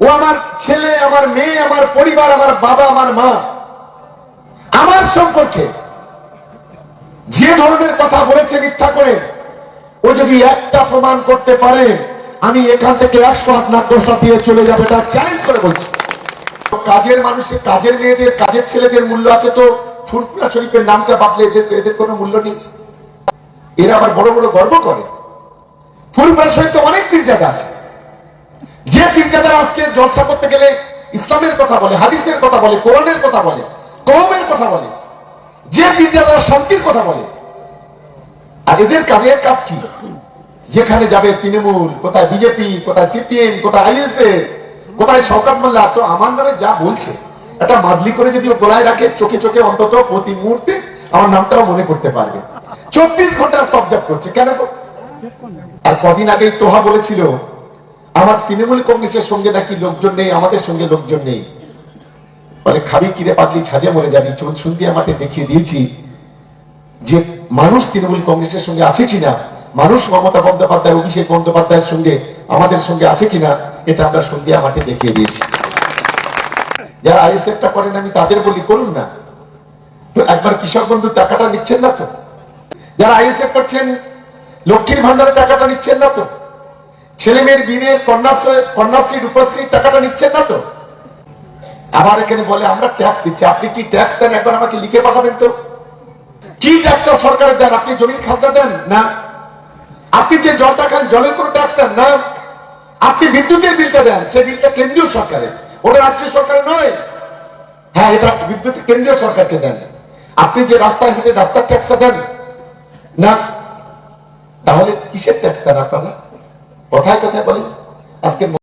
ও আমার ছেলে, আমার মেয়ে, আমার পরিবার, আমার বাবা, আমার মা, আমার সম্পর্কে যে ধরনের কথা বলেছে মিথ্যা করে, ও যদি একটা প্রমাণ করতে পারে আমি এখান থেকে 100 হাত নাকদোষা দিয়ে চলে যাবে, এটা চ্যালেঞ্জ করে বলছি। কাজের মানুষের, কাজের মেয়েদের, কাজের ছেলেদের মূল্য আছে, তো ফুরফুরা শরীফের নামটা ভাবলে এদের কোনো মূল্য নেই? এরা আবার বড় বড় গর্ব করে। ফুরফুরা শরীফ তো অনেক পীরজাদা আছে, যে পীরজাদারা আজকে জলসা করতে গেলে ইসলামের কথা বলে, হাদিসের কথা বলে, কোরআনের কথা বলে, কওমের কথা বলে, যে পীরজাদারা শান্তির কথা বলে, আর এদের কাজের কাজ কি? যেখানে যাবে তৃণমূল, কোথায় বিজেপি, কোথায় সিপিএম, কোথায় আইএসএ, কোথায় শওকত মোল্লা, তো আমার নামে যা বলছে একটা মাদলি করে যদি ও গোলায় রাখে, চোখে চোখে অন্তত প্রতি মুহূর্তে আমার নামটাও মনে করতে পারবে। 24 ঘন্টার তবজাব করছে কেন? আর কদিন আগেই তোহা বলেছিল আমার তৃণমূল কংগ্রেসের সঙ্গে নাকি লোকজন নেই, আমাদের সঙ্গে লোকজন নেই। বলে খাবি কিরে পাগলি, ছাজে মরে যাবি। চুন সুন্দিয়া মাঠে দেখিয়ে দিয়েছি যে মানুষ তৃণমূল কংগ্রেসের সঙ্গে আছে কিনা, মানুষ মমতা বন্দ্যোপাধ্যায়, অভিষেক বন্দ্যোপাধ্যায়ের সঙ্গে আমাদের সঙ্গে আছে কিনা, এটা আমরা সন্ধ্যা মাঠে দেখিয়ে দিয়েছি। যারা আইএসএফটা করেন আমি তাদের বলি করুন না, তো একবার কৃষক বন্ধুর টাকাটা নিচ্ছেন না তো? যারা আইএসএফ করছেন লক্ষ্মীর ভান্ডারের টাকাটা নিচ্ছেন না তো? ছেলে মেয়ের বিয়ের কন্যাশ্রী রূপশ্রীর টাকাটা নিচ্ছেন না তো? আবার এখানে বলে আমরা ট্যাক্স দিচ্ছি। আপনি কি ট্যাক্স দেন একবার আমাকে লিখে পাঠাবেন তো? কি ট্যাক্সটা সরকারের দেন? আপনি জমির খাজনা দেন না? আপনি যে জলটা খান জলের কোনো ট্যাক্স দেন না? আপনি বিদ্যুতের বিলটা দেন, সেই বিলটা কেন্দ্রীয় সরকারের, ওটা রাজ্য সরকারের নয়। হ্যাঁ, এটা বিদ্যুৎ কেন্দ্রীয় সরকারকে দেন। আপনি যে রাস্তায় হেঁটে রাস্তার ট্যাক্সটা দেন না? তাহলে কিসের ট্যাক্স দেন আপনারা? কথায় কথায় বলেন আজকে